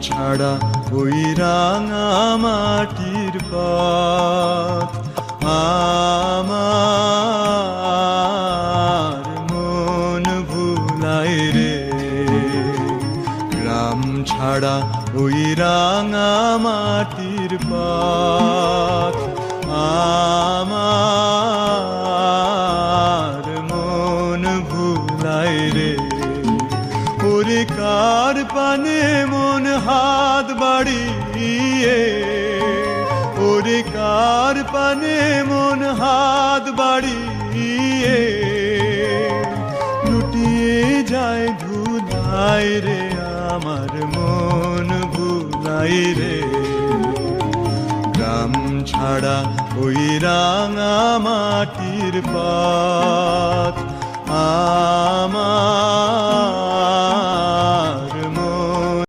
ছাড়া ওই রাঙা মাটির পথ আমার মন ভুলাই রে। গ্রাম ছাড়া ওই রাঙা মাটির পথ আমার মন ভুলাই রে। ওরে কার পানে মন হাত বাড়িয়ে, ওরে কার পানে মন হাত বাড়িয়ে লুটিয়ে যায় ধুলাই রে। আমার মন ভুলাই রে। গ্রাম ছাড়া ওই রাঙা মাটির পথ আমার